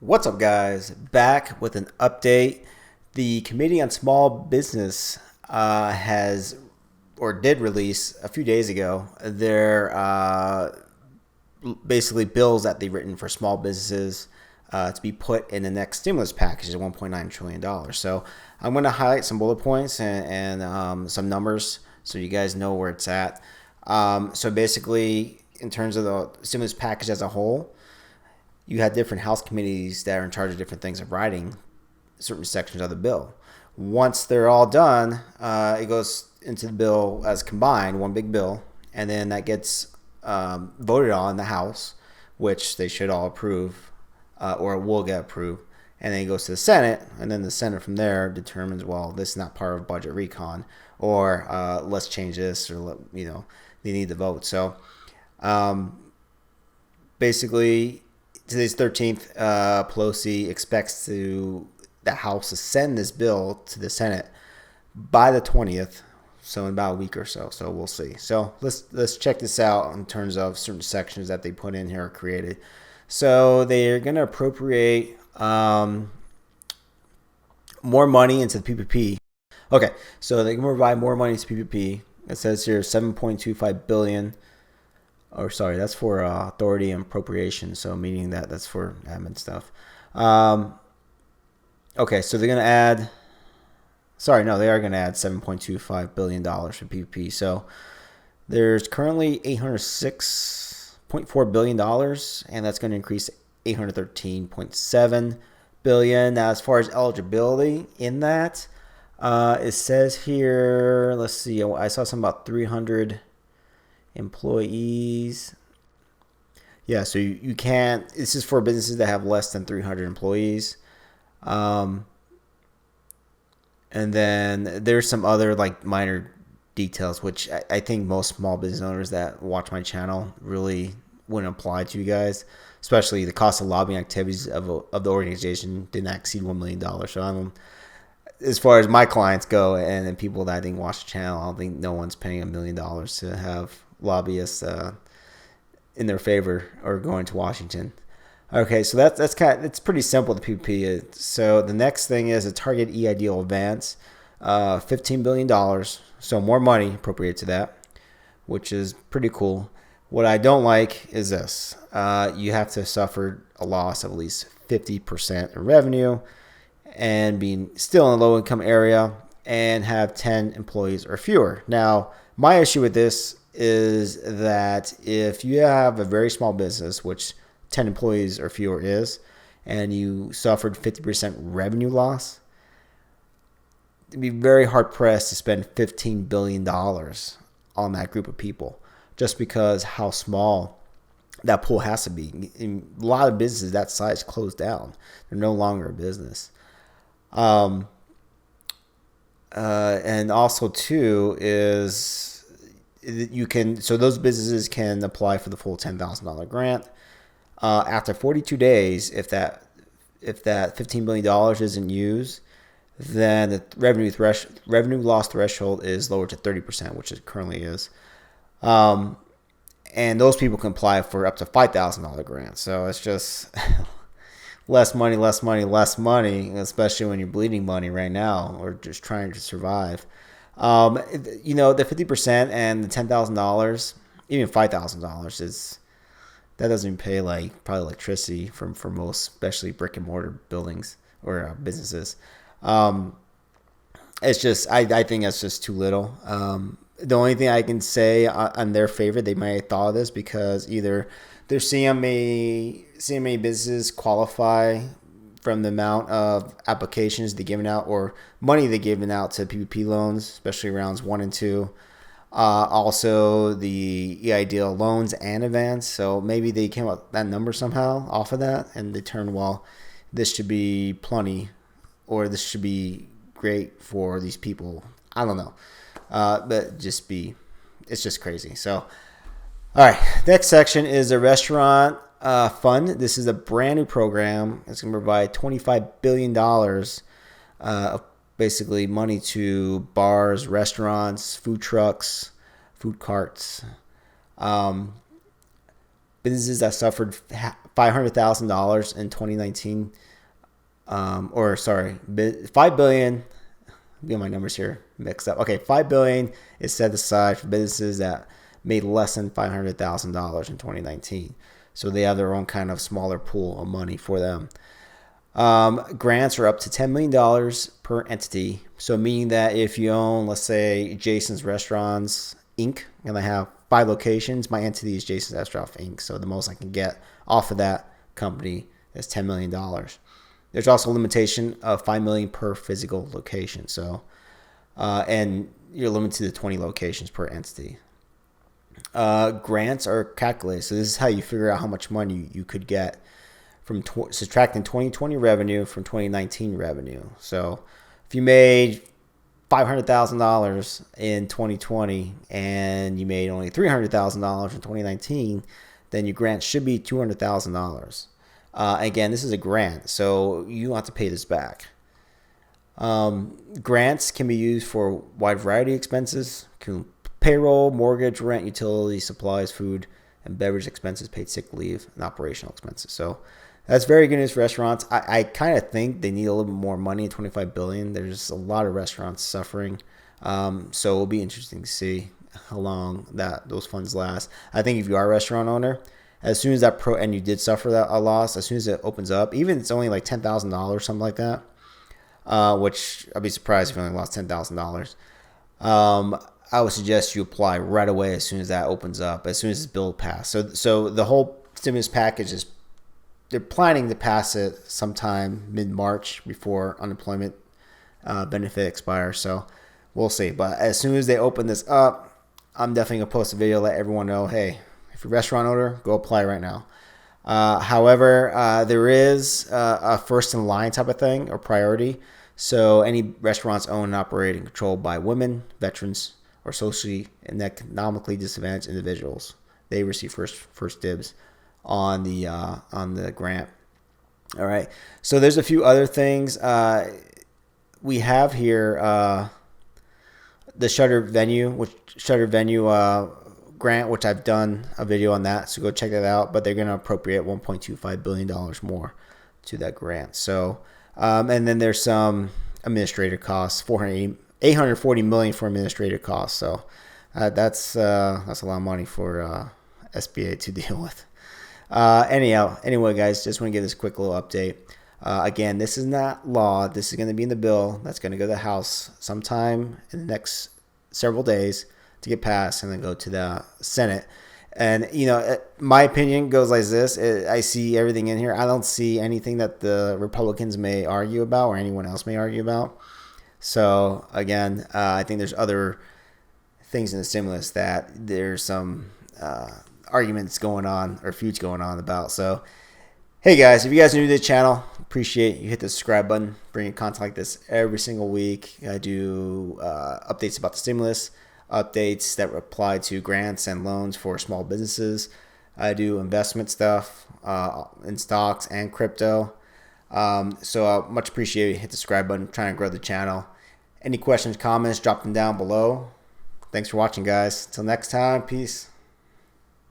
What's up, guys? Back with an update. The Committee on Small Business has or did release a few days ago their basically bills that they've written for small businesses to be put in the next stimulus package of $1.9 trillion. So I'm going to highlight some bullet points and some numbers so you guys know where it's at. So basically, in terms of the stimulus package as a whole, you had different House committees that are in charge of different things of writing certain sections of the bill. Once they're all done, it goes into the bill as combined, one big bill, and then that gets voted on in the House, which they should all approve or it will get approved. And then it goes to the Senate, and then the Senate from there determines, well, this is not part of budget recon, or let's change this, or they need the vote. So basically, today's 13th. Pelosi expects the House to send this bill to the Senate by the 20th, so in about a week or so. So we'll see. So let's check this out in terms of certain sections that they put in here or created. So they're going to appropriate more money into the PPP. Okay, so they can provide more money to PPP. It says here 7.25 billion. Or sorry, that's for authority and appropriation. So meaning that's for admin stuff. Okay, so they're gonna add. Sorry, no, they are gonna add $7.25 billion for PPP. So there's currently $806.4 billion, and that's going to increase $813.7 billion. Now, as far as eligibility in that, it says here. Let's see. I saw something about 300 employees. Yeah, so you can't. This is for businesses that have less than 300 employees. And then there's some other like minor details, which I think most small business owners that watch my channel really wouldn't apply to you guys. Especially the cost of lobbying activities of the organization did not exceed $1 million. So as far as my clients go and people that I think watch the channel, I don't think no one's paying $1 million to have lobbyists in their favor or going to Washington. Okay, so that's it's pretty simple. The PPP. So the next thing is a target EIDL advance, $15 billion. So more money appropriated to that, which is pretty cool. What I don't like is this: you have to suffer a loss of at least 50% in revenue, and being still in a low income area, and have 10 employees or fewer. Now, my issue with this is that if you have a very small business, which 10 employees or fewer is, and you suffered 50% revenue loss, it'd be very hard pressed to spend $15 billion on that group of people just because how small that pool has to be. In a lot of businesses that size closed down. They're no longer a business. And also too is you can, so those businesses can apply for the full $10,000 grant. After 42 days, if that $15 billion isn't used, then the revenue loss threshold is lowered to 30%, which it currently is. And those people can apply for up to $5,000 grant. So it's just less money, especially when you're bleeding money right now or just trying to survive. The 50% and the $10,000, even $5,000 is. That doesn't even pay probably electricity for most, especially brick and mortar buildings or businesses. It's just I think that's just too little. The only thing I can say on their favor, they might have thought of this because either their CMA businesses qualify from the amount of applications they're giving out or money they're giving out to PPP loans, especially rounds 1 and 2. Also the EIDL loans and advance. So maybe they came up with that number somehow off of that and determined, well, this should be plenty or this should be great for these people. I don't know. But it's just crazy. So, all right. Next section is the restaurant fund. This is a brand new program. It's going to provide $25 billion of basically money to bars, restaurants, food trucks, food carts. businesses that suffered $500,000 in 2019, or sorry, 5 billion. Get my numbers here mixed up. Okay, 5 billion is set aside for businesses that made less than $500,000 in 2019. So they have their own kind of smaller pool of money for them. Grants are up to $10 million per entity. So meaning that if you own, let's say, Jason's Restaurants Inc., and I have 5 locations, my entity is Jason's Restaurants Inc. So the most I can get off of that company is $10 million. There's also a limitation of $5 million per physical location. So, and you're limited to 20 locations per entity. Grants are calculated. So this is how you figure out how much money you could get from subtracting 2020 revenue from 2019 revenue. So if you made $500,000 in 2020 and you made only $300,000 in 2019, then your grant should be $200,000. Again, this is a grant, so you don't have to pay this back. Grants can be used for a wide variety of expenses: payroll, mortgage, rent, utilities, supplies, food, and beverage expenses, paid sick leave, and operational expenses. So that's very good news for restaurants. I kind of think they need a little bit more money. $25 billion. There's a lot of restaurants suffering, so it'll be interesting to see how long those funds last. I think if you are a restaurant owner, as soon as and you did suffer a loss, as soon as it opens up, even if it's only like $10,000, something like that, which I'd be surprised if you only lost $10,000. I would suggest you apply right away as soon as that opens up, as soon as it's bill passed. So the whole stimulus package is, they're planning to pass it sometime mid-March before unemployment benefit expires. So we'll see. But as soon as they open this up, I'm definitely going to post a video, let everyone know, hey, if you're a restaurant owner, go apply right now. However, there is a first in line type of thing or priority. So any restaurants owned and operated and controlled by women, veterans, or socially and economically disadvantaged individuals, they receive first dibs on the grant. All right. So there's a few other things we have here. The Shutter Venue grant, which I've done a video on that, so go check that out. But they're going to appropriate $1.25 billion more to that grant. So, and then there's some administrative costs, $840 million for administrative costs. So that's a lot of money for SBA to deal with. Anyway, guys, just want to give this quick little update. Again, this is not law. This is going to be in the bill that's going to go to the House sometime in the next several days to get passed, and then go to the Senate. And, my opinion goes like this. I see everything in here. I don't see anything that the Republicans may argue about or anyone else may argue about. So, again, I think there's other things in the stimulus that there's some arguments going on or feuds going on about. So, hey, guys, if you guys are new to the channel, appreciate you hit the subscribe button. Bringing content like this every single week. I do updates about the stimulus, updates that apply to grants and loans for small businesses. I do investment stuff in stocks and crypto. So much appreciated. Hit the subscribe button. Trying to grow the channel. Any questions, comments, drop them down below. Thanks for watching, guys. Till next time, peace.